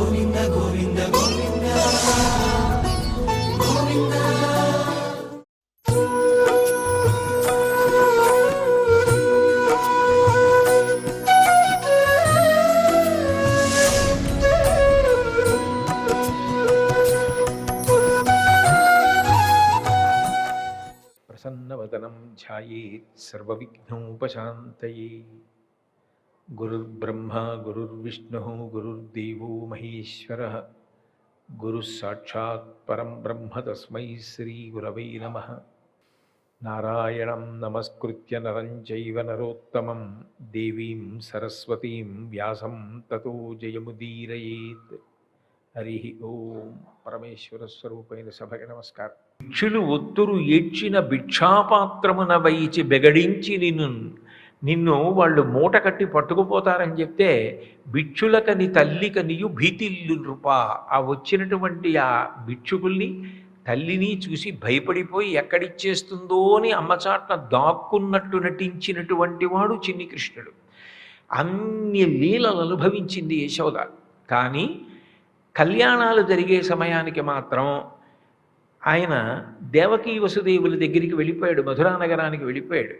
గోవింద గోవింద గోవింద గోవింద. ప్రసన్నవదనం ధ్యాయేత్ సర్వవిఘ్నోపశాంతయే. గురుర్బ్రహ్మ గురుర్విష్ణుః గురుర్దేవో మహేశ్వరః. గురుః సాక్షాత్ పరం బ్రహ్మ తస్మై శ్రీ గురవై నమః. నారాయణం నమస్కృత్య నరం చైవ నరోత్తమం దేవీం సరస్వతీం వ్యాసం తతో జయముదీరయేత్. హరి ఓం. పరమేశ్వర స్వరూపైన సభకి నమస్కారం. భిక్షులు ఒత్తురు ఏడ్చిన భిక్షాపాత్రమున వైచి బెగడించి నిన్ను వాళ్ళు మూట కట్టి పట్టుకుపోతారని చెప్తే, భిక్షులకని తల్లికనియు భీతిల్లు నృపా. ఆ వచ్చినటువంటి ఆ భిక్షుకుల్ని తల్లిని చూసి భయపడిపోయి ఎక్కడిచ్చేస్తుందో అని అమ్మచాట్న దాక్కున్నట్టు నటించినటువంటి వాడు చిన్ని కృష్ణుడు. అన్ని లీలలు అనుభవించింది యశోద. కానీ కళ్యాణాలు జరిగే సమయానికి మాత్రం ఆయన దేవకీ వసుదేవుల దగ్గరికి వెళ్ళిపోయాడు, మధురా నగరానికి వెళ్ళిపోయాడు.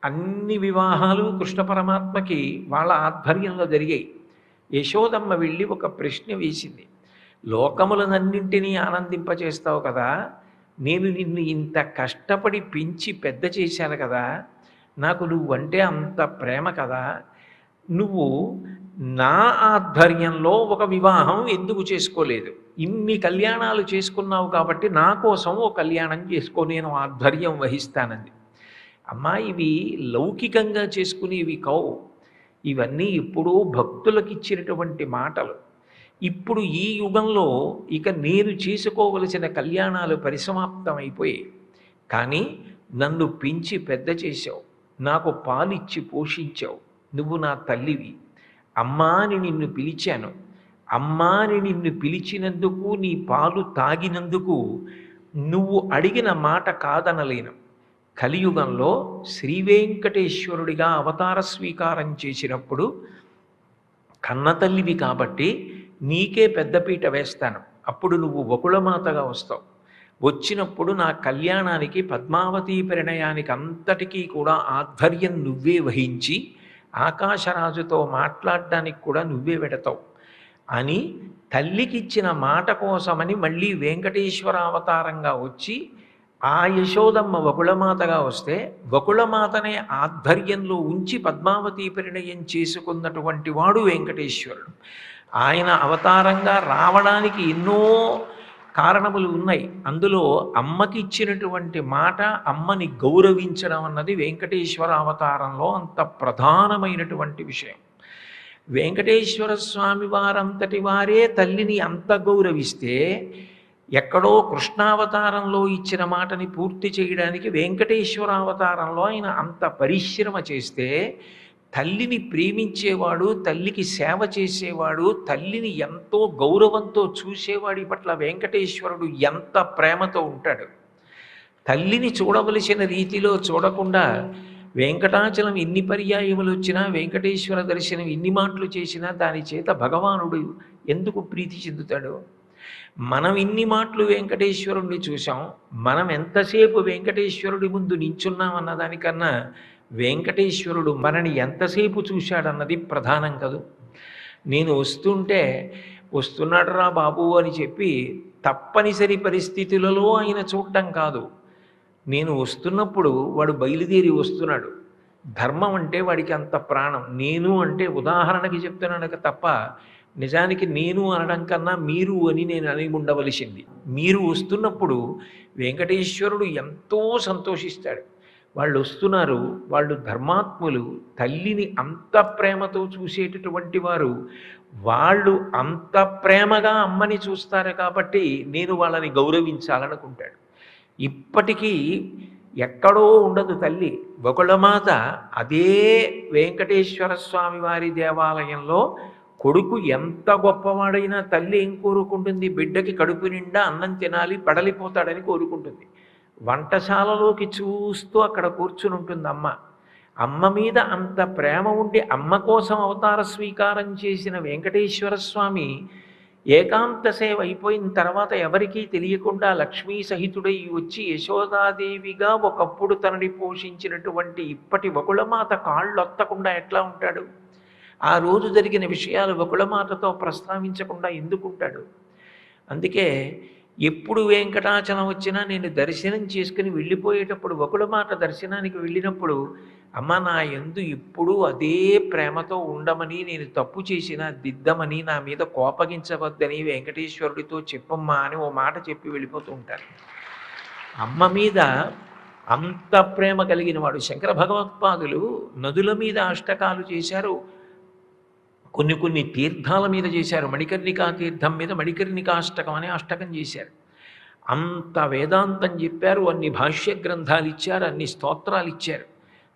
అన్ని వివాహాలు కృష్ణ పరమాత్మకి వాళ్ళ ఆధ్వర్యంలో జరిగాయి. యశోదమ్మ వెళ్ళి ఒక ప్రశ్న వేసింది. లోకములనన్నింటినీ ఆనందింపచేస్తావు కదా, నేను నిన్ను ఇంత కష్టపడి పెంచి పెద్ద చేశాను కదా, నాకు నువ్వంటే అంత ప్రేమ కదా, నువ్వు నా ఆధ్వర్యంలో ఒక వివాహం ఎందుకు చేసుకోలేదు? ఇన్ని కళ్యాణాలు చేసుకున్నావు కాబట్టి నా కోసం ఓ కళ్యాణం చేసుకో, నేను ఆధ్వర్యం వహిస్తానంది. అమ్మా, ఇవి లౌకికంగా చేసుకునేవి కావు. ఇవన్నీ ఇప్పుడు భక్తులకు ఇచ్చినటువంటి మాటలు. ఇప్పుడు ఈ యుగంలో ఇక నేను చేసుకోవలసిన కళ్యాణాలు పరిసమాప్తమైపోయాయి. కానీ నన్ను పెంచి పెద్ద చేశావు, నాకు పాలిచ్చి పోషించావు, నువ్వు నా తల్లివి. అమ్మా అని నిన్ను పిలిచాను. అమ్మా అని నిన్ను పిలిచినందుకు, నీ పాలు తాగినందుకు నువ్వు అడిగిన మాట కాదనలేను. కలియుగంలో శ్రీవేంకటేశ్వరుడిగా అవతార స్వీకారం చేసినప్పుడు కన్నతల్లివి కాబట్టి నీకే పెద్దపీట వేస్తాను. అప్పుడు నువ్వు వకుళమాతగా వస్తావు. వచ్చినప్పుడు నా కళ్యాణానికి, పద్మావతీ పరిణయానికి అంతటికీ కూడా ఆధ్వర్యం నువ్వే వహించి ఆకాశరాజుతో మాట్లాడడానికి కూడా నువ్వే వెడతావు అని తల్లికిచ్చిన మాట కోసమని మళ్ళీ వెంకటేశ్వర అవతారంగా వచ్చి ఆ యశోదమ్మ వకుళమాతగా వస్తే వకుళమాతనే ఆధ్వర్యంలో ఉంచి పద్మావతీ పరిణయం చేసుకున్నటువంటి వాడు వెంకటేశ్వరుడు. ఆయన అవతారంగా రావడానికి ఎన్నో కారణములు ఉన్నాయి. అందులో అమ్మకి ఇచ్చినటువంటి మాట, అమ్మని గౌరవించడం అన్నది వెంకటేశ్వర అవతారంలో అంత ప్రధానమైనటువంటి విషయం. వెంకటేశ్వర స్వామి వారంతటి వారే తల్లిని అంత గౌరవిస్తే, ఎక్కడో కృష్ణావతారంలో ఇచ్చిన మాటని పూర్తి చేయడానికి వెంకటేశ్వర అవతారంలో ఆయన అంత పరిశ్రమ చేస్తే, తల్లిని ప్రేమించేవాడు, తల్లికి సేవ చేసేవాడు, తల్లిని ఎంతో గౌరవంతో చూసేవాడి పట్ల వెంకటేశ్వరుడు ఎంత ప్రేమతో ఉంటాడు. తల్లిని చూడవలసిన రీతిలో చూడకుండా వెంకటాచలం ఎన్ని పర్యాయములు వచ్చినా, వెంకటేశ్వర దర్శనం ఎన్ని మాటలు చేసినా దాని చేత భగవానుడు ఎందుకు ప్రీతి చెందుతాడు? మనం ఇన్ని మాటలు వెంకటేశ్వరుణ్ణి చూసాం, మనం ఎంతసేపు వెంకటేశ్వరుడి ముందు నించున్నామన్న దానికన్నా వెంకటేశ్వరుడు మనని ఎంతసేపు చూశాడన్నది ప్రధానం కదూ. నేను వస్తుంటే వస్తున్నాడు రా బాబు అని చెప్పి తప్పనిసరి పరిస్థితులలో ఆయన చూడటం కాదు. నేను వస్తున్నప్పుడు వాడు బయలుదేరి వస్తున్నాడు. ధర్మం అంటే వాడికి అంత ప్రాణం. నేను అంటే ఉదాహరణకి చెప్తున్నాను తప్ప నిజానికి నేను అనడం కన్నా మీరు అని నేను అని ఉండవలసింది. మీరు వస్తున్నప్పుడు వెంకటేశ్వరుడు ఎంతో సంతోషిస్తాడు. వాళ్ళు వస్తున్నారు, వాళ్ళు ధర్మాత్ములు, తల్లిని అంత ప్రేమతో చూసేటటువంటి వారు, వాళ్ళు అంత ప్రేమగా అమ్మని చూస్తారు కాబట్టి నేను వాళ్ళని గౌరవించాలనుకుంటాడు. ఇప్పటికీ ఎక్కడో ఉండదు తల్లి. వకుళమాత అదే వెంకటేశ్వర స్వామి వారి దేవాలయంలో కొడుకు ఎంత గొప్పవాడైనా తల్లి ఏం కోరుకుంటుంది? బిడ్డకి కడుపు నిండా అన్నం తినాలి, పడలిపోతాడని కోరుకుంటుంది. వంటశాలలోకి చూస్తూ అక్కడ కూర్చుని ఉంటుంది అమ్మ. అమ్మ మీద అంత ప్రేమ ఉండి అమ్మ కోసం అవతార స్వీకారం చేసిన వెంకటేశ్వర స్వామి ఏకాంత సేవ అయిపోయిన తర్వాత ఎవరికీ తెలియకుండా లక్ష్మీ సహితుడై వచ్చి యశోదాదేవిగా ఒకప్పుడు తనని పోషించినటువంటి ఇప్పటి వకుళమాత కాళ్ళొత్తకుండా ఎట్లా ఉంటాడు? ఆ రోజు జరిగిన విషయాలు వకుళమాతతో ప్రస్తావించకుండా ఎందుకుంటాడు? అందుకే ఎప్పుడు వెంకటాచలం వచ్చినా నేను దర్శనం చేసుకుని వెళ్ళిపోయేటప్పుడు వకుళమాత దర్శనానికి వెళ్ళినప్పుడు, అమ్మ నా యందు ఇప్పుడు అదే ప్రేమతో ఉండమని, నేను తప్పు చేసినా దిద్దమని, నా మీద కోపగించవద్దని వెంకటేశ్వరుడితో చెప్పమ్మా అని ఓ మాట చెప్పి వెళ్ళిపోతూ ఉంటారు. అమ్మ మీద అంత ప్రేమ కలిగిన వాడు శంకర భగవత్పాదులు నదుల మీద అష్టకాలు చేశారు, కొన్ని తీర్థాల మీద చేశారు. మణికర్ణికా తీర్థం మీద మణికర్ణికాష్టకం అనే అష్టకం చేశారు. అంత వేదాంతం చెప్పారు, అన్ని భాష్య గ్రంథాలు ఇచ్చారు, అన్ని స్తోత్రాలు ఇచ్చారు.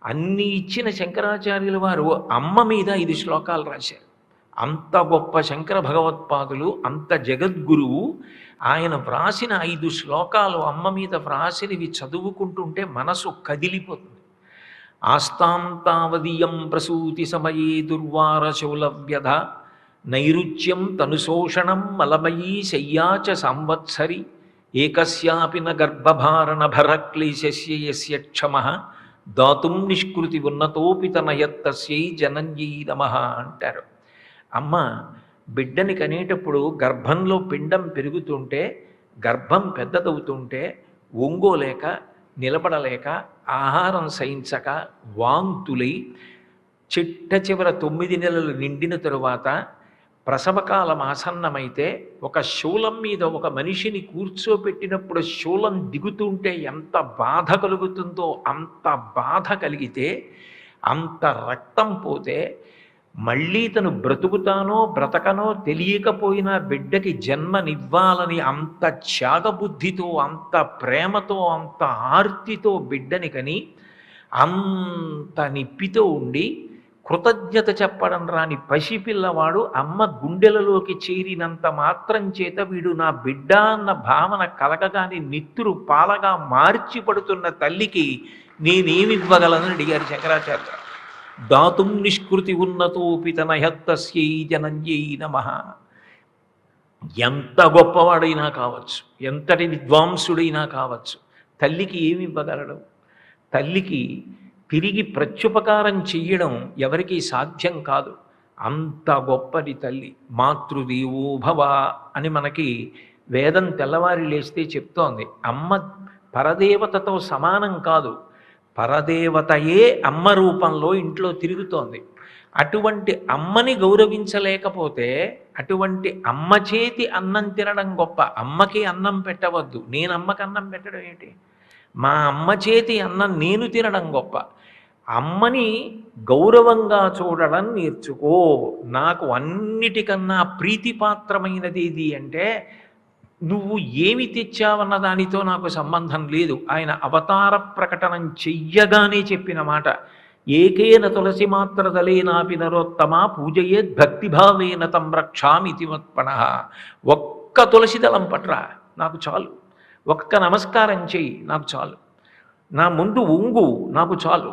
అన్ని ఇచ్చిన శంకరాచార్యుల వారు అమ్మ మీద 5 శ్లోకాలు రాశారు. అంత గొప్ప శంకర భగవత్పాదులు, అంత జగద్గురువు, ఆయన వ్రాసిన 5 శ్లోకాలు అమ్మ మీద వ్రాసినవి చదువుకుంటుంటే మనసు కదిలిపోతుంది. ఆస్తాం తావదీయం ప్రసూతి సమయే దుర్వారశౌలవ్యధ నైరుచ్యం తనుశోషణం మలమయీ శయ్యాచ సంవత్సరి ఏకస్యాపి న గర్భభారణ భరక్లేశస్య యస్య క్షమః దాతుం నిష్కృతి ఉన్నతోపి తనయత్తస్యై జనంజీ నమః అంటారు. అమ్మ బిడ్డని కనేటప్పుడు గర్భంలో పిండం పెరుగుతుంటే, గర్భం పెద్దదవుతుంటే ఒంగోలేక నిలబడలేక ఆహారం సహించక వాంతులై చిట్ట చివర 9 నెలలు నిండిన తరువాత ప్రసవకాలం ఆసన్నమైతే ఒక శూలం మీద ఒక మనిషిని కూర్చోబెట్టినప్పుడు శూలం దిగుతుంటే ఎంత బాధ కలుగుతుందో అంత బాధ కలిగితే, అంత రక్తం పోతే మళ్ళీ తను బ్రతుకుతానో బ్రతకనో తెలియకపోయినా బిడ్డకి జన్మనివ్వాలని అంత త్యాగబుద్ధితో, అంత ప్రేమతో, అంత ఆర్తితో బిడ్డని కని అంత నిప్పితో ఉండి కృతజ్ఞత చెప్పడం రాని పసిపిల్లవాడు అమ్మ గుండెలలోకి చేరినంత మాత్రం చేత వీడు నా బిడ్డ అన్న భావన కలగగానే నిత్తురు పాలగా మార్చి పడుతున్న తల్లికి నేనేమివ్వగలను అడిగారు శంకరాచార్య. దాతుం నిష్కృతి ఉన్నతోపి తనయత్తస్యై జనంజై నమః. ఎంత గొప్పవాడైనా కావచ్చు, ఎంతటి విద్వాంసుడైనా కావచ్చు, తల్లికి ఏమి ఇవ్వగలడు? తల్లికి తిరిగి ప్రత్యుపకారం చెయ్యడం ఎవరికీ సాధ్యం కాదు. అంత గొప్పది తల్లి. మాతృదేవో భవ అని మనకి వేదం తెల్లవారి లేస్తే చెప్తోంది. అమ్మ పరదేవతతో సమానం కాదు, పరదేవతయే అమ్మ రూపంలో ఇంట్లో తిరుగుతోంది. అటువంటి అమ్మని గౌరవించలేకపోతే, అటువంటి అమ్మ చేతి అన్నం తినడం గొప్ప. అమ్మకి అన్నం పెట్టవద్దు, నేను అమ్మకి అన్నం పెట్టడం ఏంటి? మా అమ్మ చేతి అన్నం నేను తినడం గొప్ప. అమ్మని గౌరవంగా చూడడం నేర్చుకో. నాకు అన్నిటికన్నా ప్రీతిపాత్రమైనది ఏది అంటే, నువ్వు ఏమి తెచ్చావన్న దానితో నాకు సంబంధం లేదు. ఆయన అవతార ప్రకటనం చెయ్యగానే చెప్పిన మాట, ఏకేన తులసి మాత్ర దళేనాపి నరోత్తమ పూజయేద్ భక్తిభావేన తం రక్షామితి మత్పణః. ఒక్క తులసి దళం పట్రా నాకు చాలు, ఒక్క నమస్కారం చెయ్యి నాకు చాలు, నా ముందు ఉంగు నాకు చాలు.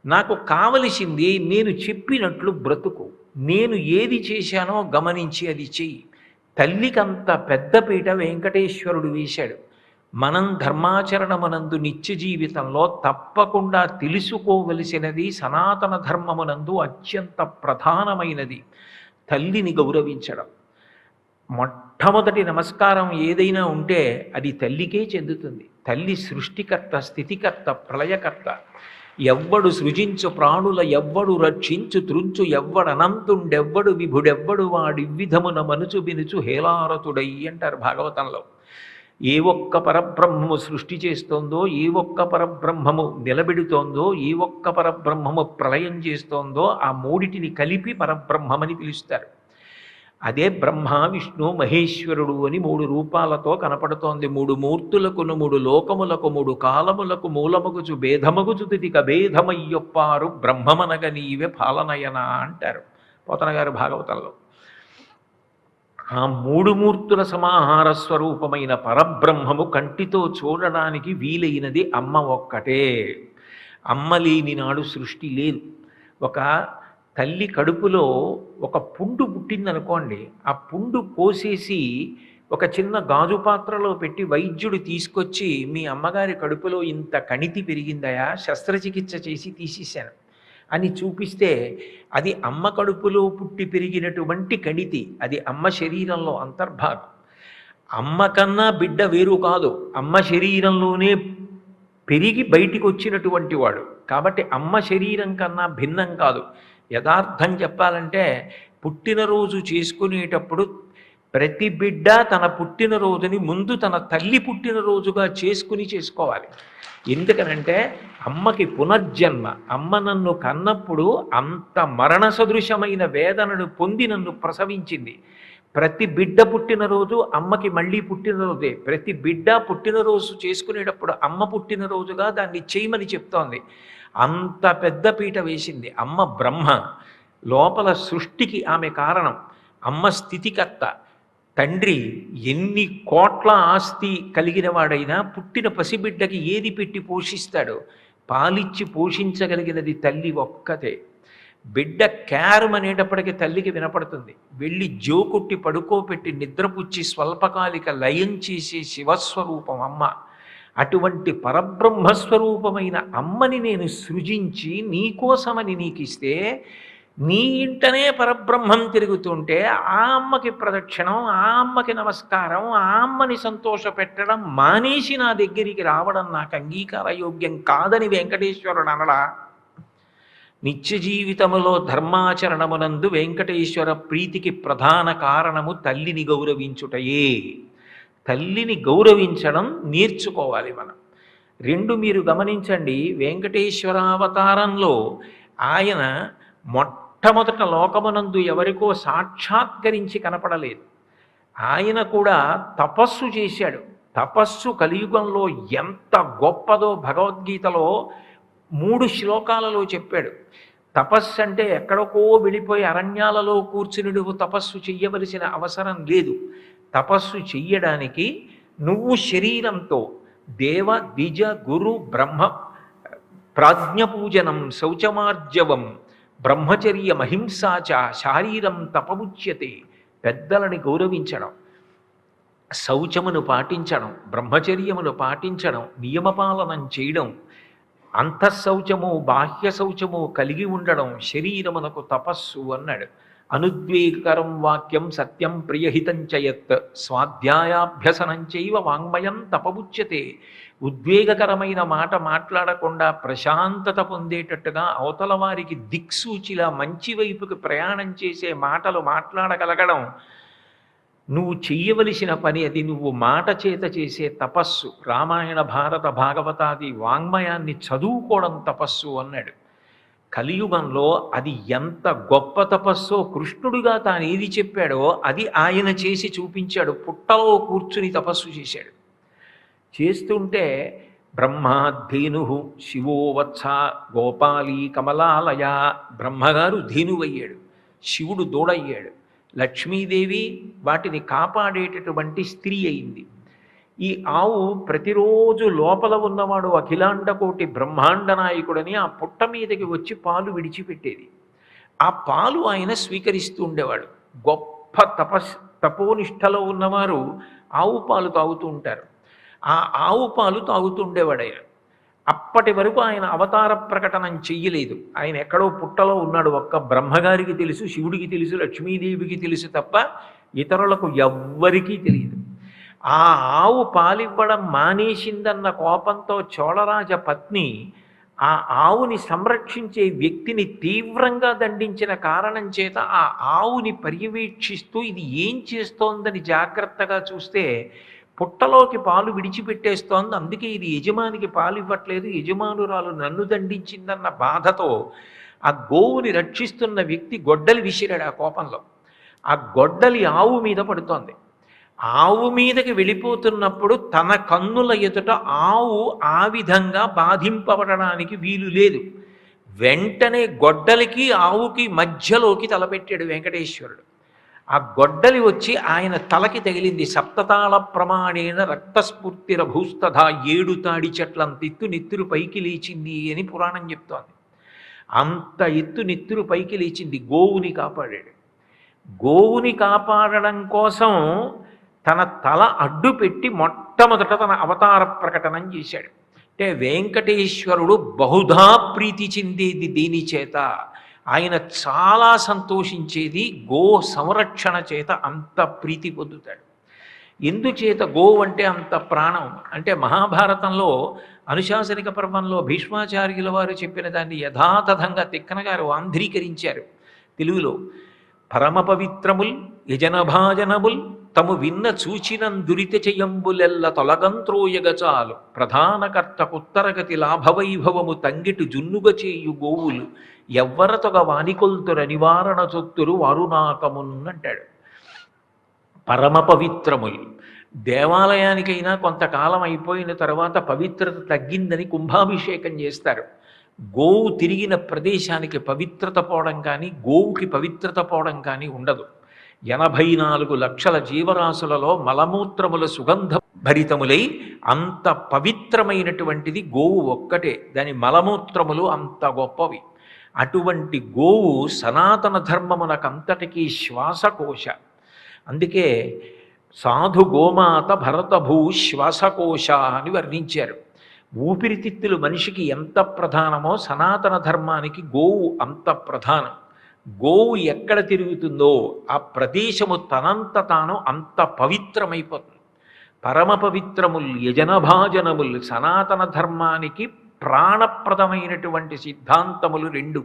నాకు కావలసింది నేను చెప్పినట్లు బ్రతుకు, నేను ఏది చేశానో గమనించి అది చెయ్యి. తల్లికంత పెద్దపీట వెంకటేశ్వరుడు వేశాడు. మనం ధర్మాచరణమునందు నిత్య జీవితంలో తప్పకుండా తెలుసుకోవలసినది, సనాతన ధర్మమునందు అత్యంత ప్రధానమైనది తల్లిని గౌరవించడం. మొట్టమొదటి నమస్కారం ఏదైనా ఉంటే అది తల్లికే చెందుతుంది. తల్లి సృష్టికర్త, స్థితికర్త, ప్రళయకర్త. ఎవ్వడు సృజించు ప్రాణుల ఎవ్వడు రక్షించు త్రుంచు ఎవ్వడనంతుండెవ్వడు విభుడెవ్వడు వాడివిధమున మనుచు బినుచు హేలారతుడై అంటారు భాగవతంలో. ఏ ఒక్క పరబ్రహ్మము సృష్టి చేస్తోందో, ఏ ఒక్క పరబ్రహ్మము నిలబెడుతోందో, ఏ ఒక్క పరబ్రహ్మము ప్రళయం చేస్తోందో ఆ మూడిటిని కలిపి పరబ్రహ్మమని పిలుస్తారు. అదే బ్రహ్మ విష్ణు మహేశ్వరుడు అని 3 రూపాలతో కనపడుతోంది. 3 మూర్తులకును 3 లోకములకు 3 కాలములకు మూలమగుచు భేదమగుచు తిక భేదమయ్యొప్పారు బ్రహ్మమనగ నీవే పాలనయన అంటారు పోతన గారు భాగవతంలో. ఆ 3 మూర్తుల సమాహార స్వరూపమైన పరబ్రహ్మము కంటితో చూడడానికి వీలైనది అమ్మ ఒక్కటే. అమ్మ లేని నాడు సృష్టి లేదు. ఒక తల్లి కడుపులో ఒక పుండు పుట్టిందనుకోండి, ఆ పుండు కోసేసి ఒక చిన్న గాజు పాత్రలో పెట్టి వైద్యుడు తీసుకొచ్చి, మీ అమ్మగారి కడుపులో ఇంత కణితి పెరిగిందయా, శస్త్రచికిత్స చేసి తీసేశాను అని చూపిస్తే, అది అమ్మ కడుపులో పుట్టి పెరిగినటువంటి కణితి, అది అమ్మ శరీరంలో అంతర్భాగం. అమ్మ కన్నా బిడ్డ వేరు కాదు, అమ్మ శరీరంలోనే పెరిగి బయటికి వచ్చినటువంటి వాడు. కాబట్టి అమ్మ శరీరం కన్నా భిన్నం కాదు. యథార్థం చెప్పాలంటే పుట్టినరోజు చేసుకునేటప్పుడు ప్రతి బిడ్డ తన పుట్టినరోజుని ముందు తన తల్లి పుట్టినరోజుగా చేసుకోవాలి. ఎందుకనంటే అమ్మకి పునర్జన్మ. అమ్మ నన్ను కన్నప్పుడు అంత మరణ సదృశమైన వేదనను పొంది నన్ను ప్రసవించింది. ప్రతి బిడ్డ పుట్టినరోజు అమ్మకి మళ్ళీ పుట్టినరోజే. ప్రతి బిడ్డ పుట్టినరోజు చేసుకునేటప్పుడు అమ్మ పుట్టినరోజుగా దాన్ని చేయమని చెప్తోంది. అంత పెద్ద పీట వేసింది అమ్మ. బ్రహ్మ లోపల సృష్టికి ఆమె కారణం. అమ్మ స్థితికర్త. తండ్రి ఎన్ని కోట్ల ఆస్తి కలిగిన వాడైనా పుట్టిన పసిబిడ్డకి ఏది పెట్టి పోషిస్తాడో, పాలిచ్చి పోషించగలిగినది తల్లి ఒక్కతే. బిడ్డ క్యారం అనేటప్పటికీ తల్లికి వినపడుతుంది. వెళ్ళి జోకొట్టి పడుకోపెట్టి నిద్రపుచ్చి స్వల్పకాలిక లయం చేసే శివస్వరూపం అమ్మ. అటువంటి పరబ్రహ్మస్వరూపమైన అమ్మని నేను సృజించి నీకోసమని నీకిస్తే, నీ ఇంటనే పరబ్రహ్మం తిరుగుతుంటే ఆ అమ్మకి ప్రదక్షిణం, ఆ అమ్మకి నమస్కారం, ఆ అమ్మని సంతోషపెట్టడం మానేసి నా దగ్గరికి రావడం నాకు అంగీకారయోగ్యం కాదని వెంకటేశ్వరుడు అనడా? నిత్య జీవితములో ధర్మాచరణమునందు వెంకటేశ్వర ప్రీతికి ప్రధాన కారణము తల్లిని గౌరవించుటయే. తల్లిని గౌరవించడం నేర్చుకోవాలి మనం. రెండు మీరు గమనించండి, వెంకటేశ్వరావతారంలో ఆయన మొట్టమొదట లోకమునందు ఎవరికో సాక్షాత్కరించి కనపడలేదు. ఆయన కూడా తపస్సు చేశాడు. తపస్సు కలియుగంలో ఎంత గొప్పదో భగవద్గీతలో 3 శ్లోకాలలో చెప్పాడు. తపస్సు అంటే ఎక్కడికో వెళ్ళిపోయి అరణ్యాలలో కూర్చుని నువ్వు తపస్సు చెయ్యవలసిన అవసరం లేదు. తపస్సు చెయ్యడానికి నువ్వు శరీరంతో దేవ ద్విజ గురు బ్రహ్మ ప్రాజ్ఞపూజనం శౌచమార్జవం బ్రహ్మచర్య మహింసాచ శారీరం తపముచ్యతే. పెద్దలని గౌరవించడం, శౌచమును పాటించడం, బ్రహ్మచర్యమును పాటించడం, నియమపాలనం చేయడం, అంతఃశౌచము బాహ్య శౌచము కలిగి ఉండడం శరీరమునకు తపస్సు అన్నాడు. అనుద్వేగకరం వాక్యం సత్యం ప్రియహితం చయత్ స్వాధ్యాయాభ్యసనం చైవ వాంగ్మయం తపముచ్యతే. ఉద్వేగకరమైన మాట మాట్లాడకుండా ప్రశాంతత పొందేటట్టుగా అవతల వారికి దిక్సూచిలా మంచి వైపుకి ప్రయాణం చేసే మాటలు మాట్లాడగలగడం నువ్వు చెయ్యవలసిన పని. అది నువ్వు మాట చేత చేసే తపస్సు. రామాయణ భారత భాగవతాది వాంగ్మయాన్ని చదువుకోవడం తపస్సు అన్నాడు. కలియుగంలో అది ఎంత గొప్ప తపస్సో కృష్ణుడిగా తాను ఏది చెప్పాడో అది ఆయన చేసి చూపించాడు. పుట్టలో కూర్చుని తపస్సు చేశాడు. చేస్తుంటే బ్రహ్మాధేను శివో వత్స గోపాలి కమలాలయ. బ్రహ్మగారు ధేనువయ్యాడు, శివుడు దూడయ్యాడు, లక్ష్మీదేవి వాటిని కాపాడేటటువంటి స్త్రీ అయింది. ఈ ఆవు ప్రతిరోజు లోపల ఉన్నవాడు అఖిలాండకోటి బ్రహ్మాండ నాయకుడని ఆ పుట్ట మీదకి వచ్చి పాలు విడిచిపెట్టేది. ఆ పాలు ఆయన స్వీకరిస్తూ ఉండేవాడు. గొప్ప తపోనిష్టలో ఉన్నవారు ఆవు పాలు తాగుతూ ఉంటారు. ఆ ఆవు పాలు తాగుతూ ఉండేవాడు ఆయన. అప్పటి వరకు ఆయన అవతార ప్రకటనం చెయ్యలేదు. ఆయన ఎక్కడో పుట్టలో ఉన్నాడు. ఒక్క బ్రహ్మగారికి తెలుసు, శివుడికి తెలుసు, లక్ష్మీదేవికి తెలుసు తప్ప ఇతరులకు ఎవ్వరికీ తెలియదు. ఆ ఆవు పాలివ్వడం మానేసిందన్న కోపంతో చోళరాజ పత్ని ఆ ఆవుని సంరక్షించే వ్యక్తిని తీవ్రంగా దండించిన కారణం చేత ఆ ఆవుని పర్యవేక్షిస్తూ ఇది ఏం చేస్తోందని జాగ్రత్తగా చూస్తే పుట్టలోకి పాలు విడిచిపెట్టేస్తోంది. అందుకే ఇది యజమానికి పాలు ఇవ్వట్లేదు, యజమానురాలు నన్ను దండించిందన్న బాధతో ఆ గోవుని రక్షిస్తున్న వ్యక్తి గొడ్డలి విసిరాడు. ఆ కోపంలో ఆ గొడ్డలి ఆవు మీద పడుతోంది. ఆవు మీదకి వెళ్ళిపోతున్నప్పుడు తన కన్నుల ఎదుట ఆవు ఆ విధంగా బాధింపబడడానికి వీలు లేదు. వెంటనే గొడ్డలికి ఆవుకి మధ్యలోకి తలపెట్టాడు వెంకటేశ్వరుడు. ఆ గొడ్డలి వచ్చి ఆయన తలకి తగిలింది. సప్తతాళ ప్రమాణేన రక్తస్ఫూర్తిర భూస్తథ. 7 తాడి చెట్లంతెత్తు నెత్తురు పైకి లేచింది అని పురాణం చెప్తోంది. అంత ఎత్తు నెత్తురు పైకి లేచింది. గోవుని కాపాడాడు. గోవుని కాపాడడం కోసం తన తల అడ్డు పెట్టి మొట్టమొదట తన అవతార ప్రకటనం చేశాడు. అంటే వెంకటేశ్వరుడు బహుధా ప్రీతి చెందేది దీని చేత, ఆయన చాలా సంతోషించేది గో సంరక్షణ చేత అంత ప్రీతి పొందుతాడు. ఎందుచేత గోవు అంటే అంత ప్రాణం అంటే మహాభారతంలో అనుశాసనిక పర్వంలో భీష్మాచార్యుల వారు చెప్పిన దాన్ని యథాతథంగా తిక్కన గారు ఆంధ్రీకరించారు తెలుగులో. పరమ పవిత్రముల్ యజనభాజనముల్ తము విన్న చూచినందురిత చెయ్యంబులెల్ల తొలగంత్రోయగచాలు ప్రధానకర్తకుత్తరగతి లాభవైభవము తంగిటు జున్నుగ చేయు గోవులు ఎవ్వరతొగ వానికొల్తుర నివారణ చొత్తురు వారునాకమున్ అంటాడు. పరమ పవిత్రములు. దేవాలయానికైనా కొంతకాలం అయిపోయిన తర్వాత పవిత్రత తగ్గిందని కుంభాభిషేకం చేస్తారు. గోవు తిరిగిన ప్రదేశానికి పవిత్రత పోవడం కానీ గోవుకి పవిత్రత పోవడం కానీ ఉండదు. 84 లక్షల జీవరాశులలో మలమూత్రముల సుగంధ భరితములై అంత పవిత్రమైనటువంటిది గోవు ఒక్కటే. దాని మలమూత్రములు అంత గొప్పవి. అటువంటి గోవు సనాతన ధర్మమునకంతటికీ శ్వాసకోశ. అందుకే సాధు గోమాత భరతభూ శ్వాసకోశ అని వర్ణించారు. ఊపిరితిత్తులు మనిషికి ఎంత ప్రధానమో సనాతన ధర్మానికి గోవు అంత ప్రధానం. గోవు ఎక్కడ తిరుగుతుందో ఆ ప్రదేశము తనంత తాను అంత పవిత్రమైపోతుంది. పరమ పవిత్రముల్ యజనభాజనముల్ సనాతన ధర్మానికి ప్రాణప్రదమైనటువంటి సిద్ధాంతములు రెండు.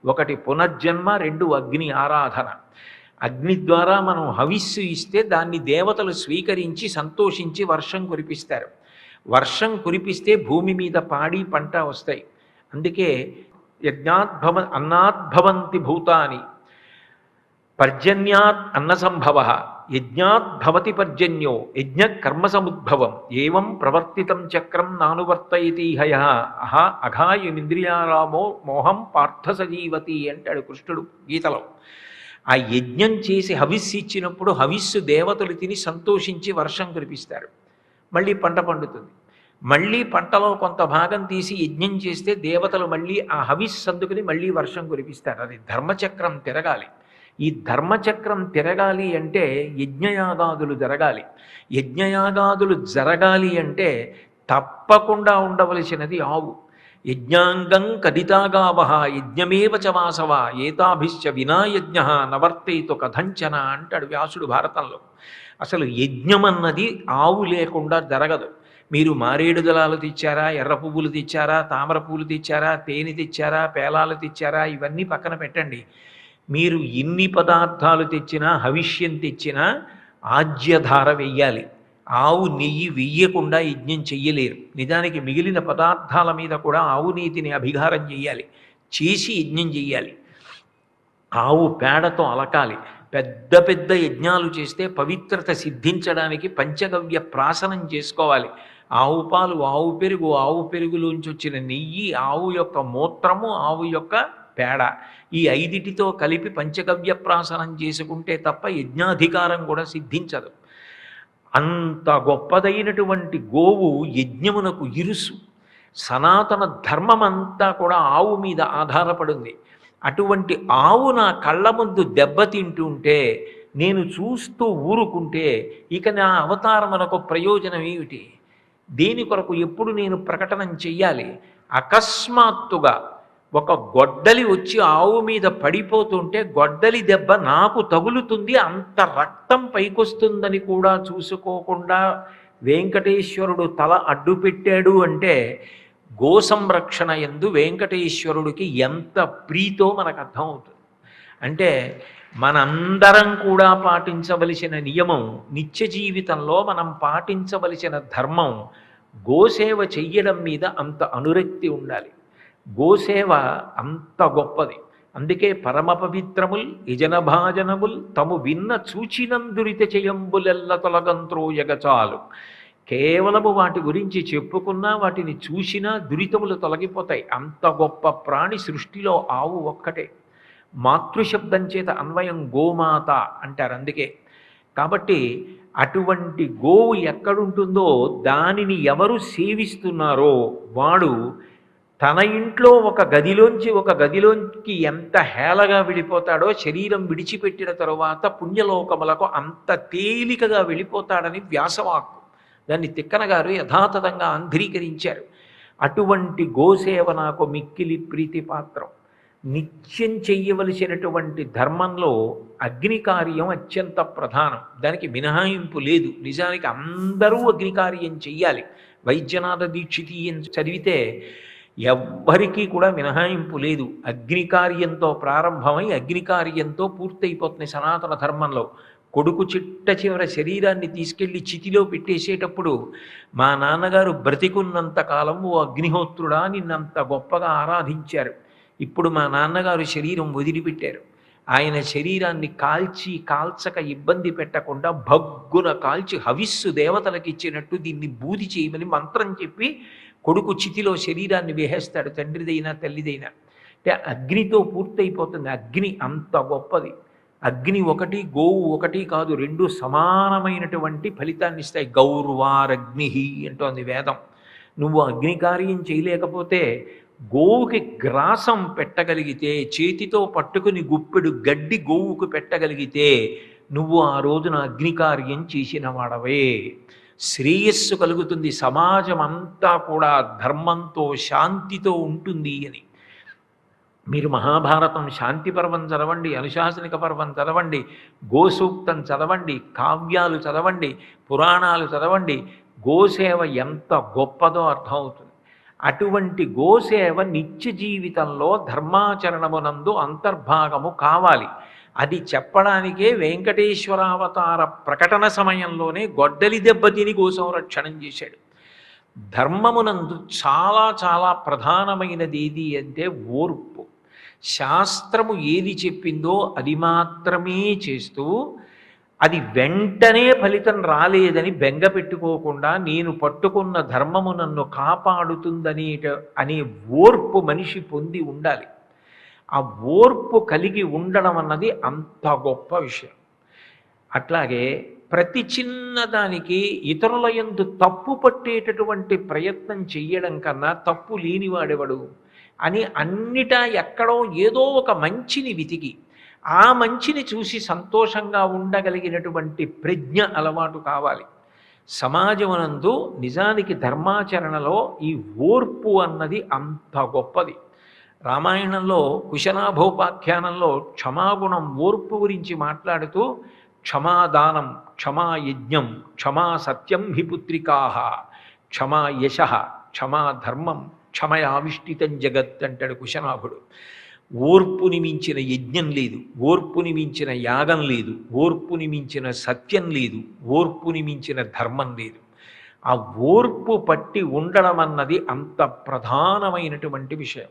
ఒకటి పునర్జన్మ, రెండు అగ్ని ఆరాధన. అగ్ని ద్వారా మనం హవిస్సు ఇస్తే దాన్ని దేవతలు స్వీకరించి సంతోషించి వర్షం కురిపిస్తారు. వర్షం కురిపిస్తే భూమి మీద పాడి పంట వస్తాయి. అందుకే అన్నాద్భవంతి భూతాని పర్జన్యాత్ అన్న సంభవ యజ్ఞాద్భవతి పర్జన్యో యజ్ఞ కర్మ సముద్భవం ఏవం ప్రవర్తితం చక్రం నానువర్తయతి హయ అఘాయమింద్రియారామో మోహం పార్థ సజీవతి అంటాడు కృష్ణుడు గీతలో. ఆ యజ్ఞం చేసి హవిస్సు ఇచ్చినప్పుడు హవిస్సు దేవతలు తిని సంతోషించి వర్షం కురిపిస్తారు. మళ్ళీ పంట పండుతుంది. మళ్ళీ పంటలో కొంత భాగం తీసి యజ్ఞం చేస్తే దేవతలు మళ్ళీ ఆ హవిస్సు అందుకుని మళ్ళీ వర్షం కురిపిస్తారు. అది ధర్మచక్రం తిరగాలి. ఈ ధర్మచక్రం తిరగాలి అంటే యజ్ఞయాగాదులు జరగాలి. యజ్ఞయాగాదులు జరగాలి అంటే తప్పకుండా ఉండవలసినది ఆవు. యజ్ఞాంగం కదితాగావహ యజ్ఞమేవ చ వాసవ ఏతాభిశ్చ వినాయజ్ఞ నవర్తయితు కథంచన అంటాడు వ్యాసుడు భారతంలో. అసలు యజ్ఞం అన్నది ఆవు లేకుండా జరగదు. మీరు మారేడు దళాలు తెచ్చారా, ఎర్ర పువ్వులు తెచ్చారా, తామర పువ్వులు తెచ్చారా, తేనె తెచ్చారా, పేలాలు తెచ్చారా, ఇవన్నీ పక్కన పెట్టండి. మీరు ఇన్ని పదార్థాలు తెచ్చినా హవిష్యం తెచ్చినా ఆజ్యధార వెయ్యాలి. ఆవు నెయ్యి వెయ్యకుండా యజ్ఞం చెయ్యలేరు. నిజానికి మిగిలిన పదార్థాల మీద కూడా ఆవు నీతిని అభిగారం చెయ్యాలి, చేసి యజ్ఞం చెయ్యాలి. ఆవు పేడతో అలకాలి. పెద్ద పెద్ద యజ్ఞాలు చేస్తే పవిత్రత సిద్ధించడానికి పంచగవ్య ప్రాసనం చేసుకోవాలి. ఆవు పాలు, ఆవు పెరుగు, ఆవు పెరుగులోంచి వచ్చిన నెయ్యి, ఆవు యొక్క మూత్రము, ఆవు యొక్క పేడ, ఈ ఐదిటితో కలిపి పంచగవ్య ప్రాసనం చేసుకుంటే తప్ప యజ్ఞాధికారం కూడా సిద్ధించదు. అంత గొప్పదైనటువంటి గోవు యజ్ఞమునకు ఇరుసు. సనాతన ధర్మమంతా కూడా ఆవు మీద ఆధారపడింది. అటువంటి ఆవు నా కళ్ళ ముందు దెబ్బతింటుంటే నేను చూస్తూ ఊరుకుంటే ఇక నా అవతారమునకు ప్రయోజనం ఏమిటి? దేని కొరకు ఎప్పుడు నేను ప్రకటన చెయ్యాలి? అకస్మాత్తుగా ఒక గొడ్డలి వచ్చి ఆవు మీద పడిపోతుంటే గొడ్డలి దెబ్బ నాకు తగులుతుంది, అంత రక్తం పైకొస్తుందని కూడా చూసుకోకుండా వెంకటేశ్వరుడు తల అడ్డు పెట్టాడు అంటే గో సంరక్షణ యందు వెంకటేశ్వరుడికి ఎంత ప్రీతో మనకు అర్థమవుతుంది. అంటే మనందరం కూడా పాటించవలసిన నియమం, నిత్య జీవితంలో మనం పాటించవలసిన ధర్మం, గోసేవ చెయ్యడం మీద అంత అనురక్తి ఉండాలి. గోసేవ అంత గొప్పది. అందుకే పరమ పవిత్రముల్ యజనభాజనముల్ తము విన్న చూచినందురిత చెయ్యంబులెల్ల తొలగంత్రోయగచాలు. కేవలము వాటి గురించి చెప్పుకున్నా, వాటిని చూసినా దురితములు తొలగిపోతాయి. అంత గొప్ప ప్రాణి సృష్టిలో ఆవు ఒక్కటే. మాతృశబ్దం చేత అన్వయం గోమాత అంటారు. అందుకే కాబట్టి అటువంటి గోవు ఎక్కడుంటుందో దానిని ఎవరు సేవిస్తున్నారో వాడు తన ఇంట్లో ఒక గదిలోంచి ఒక గదిలోకి ఎంత హేళగా వెళ్ళిపోతాడో శరీరం విడిచిపెట్టిన తరువాత పుణ్యలోకములకు అంత తేలికగా వెళ్ళిపోతాడని వ్యాసవాక్కు. దాన్ని తిక్కన గారు యథాతథంగా ఆంధ్రీకరించారు. అటువంటి గోసేవ నాకు మిక్కిలి ప్రీతిపాత్రం. నిత్యం చెయ్యవలసినటువంటి ధర్మంలో అగ్ని కార్యం అత్యంత ప్రధానం. దానికి మినహాయింపు లేదు. నిజానికి అందరూ అగ్ని కార్యం చెయ్యాలి. వైద్యనాథ దీక్షితీయం చదివితే ఎవ్వరికీ కూడా మినహాయింపు లేదు. అగ్నికార్యంతో ప్రారంభమై అగ్నికార్యంతో పూర్తయిపోతుంది సనాతన ధర్మంలో. కొడుకు చిట్ట చివర శరీరాన్ని తీసుకెళ్లి చితిలో పెట్టేసేటప్పుడు మా నాన్నగారు బ్రతికున్నంత కాలం ఓ అగ్నిహోత్రుడా నిన్నంత గొప్పగా ఆరాధించారు. ఇప్పుడు మా నాన్నగారు శరీరం వదిలిపెట్టారు. ఆయన శరీరాన్ని కాల్చక ఇబ్బంది పెట్టకుండా భగ్గున కాల్చి హవిస్సు దేవతలకు ఇచ్చినట్టు దీన్ని బూది చేయమని మంత్రం చెప్పి కొడుకు చితిలో శరీరాన్ని వేసేస్తాడు, తండ్రిదైనా తల్లిదైనా. అంటే అగ్నితో పూర్తయిపోతుంది. అగ్ని అంత గొప్పది. అగ్ని ఒకటి, గోవు ఒకటి కాదు, రెండు సమానమైనటువంటి ఫలితాన్ని ఇస్తాయి. గౌర్వారగ్ని అంటోంది వేదం. నువ్వు అగ్నికార్యం చేయలేకపోతే గోవుకి గ్రాసం పెట్టగలిగితే, చేతితో పట్టుకుని గుప్పెడు గడ్డి గోవుకు పెట్టగలిగితే నువ్వు ఆ రోజున అగ్నికార్యం చేసిన వాడవే. శ్రేయస్సు కలుగుతుంది. సమాజం అంతా కూడా ధర్మంతో శాంతితో ఉంటుంది అని. మీరు మహాభారతం శాంతి పర్వం చదవండి, అనుశాసనిక పర్వం చదవండి, గోసూక్తం చదవండి, కావ్యాలు చదవండి, పురాణాలు చదవండి. గోసేవ ఎంత గొప్పదో అర్థమవుతుంది. అటువంటి గోసేవ నిత్య జీవితంలో ధర్మాచరణమునందు అంతర్భాగము కావాలి. అది చెప్పడానికే వెంకటేశ్వరావతార ప్రకటన సమయంలోనే గొడ్డలి దెబ్బతిని గోసంరక్షణం చేశాడు. ధర్మమునందు చాలా చాలా ప్రధానమైనది ఏది అంటే ఓర్పు. శాస్త్రము ఏది చెప్పిందో అది మాత్రమే చేస్తూ అది వెంటనే ఫలితం రాలేదని బెంగ పెట్టుకోకుండా నేను పట్టుకున్న ధర్మము నన్ను అనే ఓర్పు మనిషి పొంది ఉండాలి. ఆ ఓర్పు కలిగి ఉండడం అన్నది అంత గొప్ప విషయం. అట్లాగే ప్రతి చిన్నదానికి ఇతరుల యందు తప్పు పట్టేటటువంటి ప్రయత్నం చెయ్యడం కన్నా తప్పు లేనివాడెవడు అని అన్నిటా ఎక్కడో ఏదో ఒక మంచిని వెతికి ఆ మంచిని చూసి సంతోషంగా ఉండగలిగినటువంటి ప్రజ్ఞ అలవాటు కావాలి. సమాజమునందు నిజానికి ధర్మాచరణలో ఈ ఓర్పు అన్నది అంత గొప్పది. రామాయణంలో కుశనాభోపాఖ్యానంలో క్షమాగుణం ఓర్పు గురించి మాట్లాడుతూ క్షమాదానం, క్షమాయజ్ఞం, క్షమా సత్యం హి పుత్రికాః, క్షమా యశ, క్షమా ధర్మం, క్షమయావిష్టితం జగత్ అంటాడు కుశనాభుడు. ఓర్పుని మించిన యజ్ఞం లేదు, ఓర్పుని మించిన యాగం లేదు, ఓర్పుని మించిన సత్యం లేదు, ఓర్పుని మించిన ధర్మం లేదు. ఆ ఓర్పు పట్టి ఉండడం అన్నది అంత ప్రధానమైనటువంటి విషయం.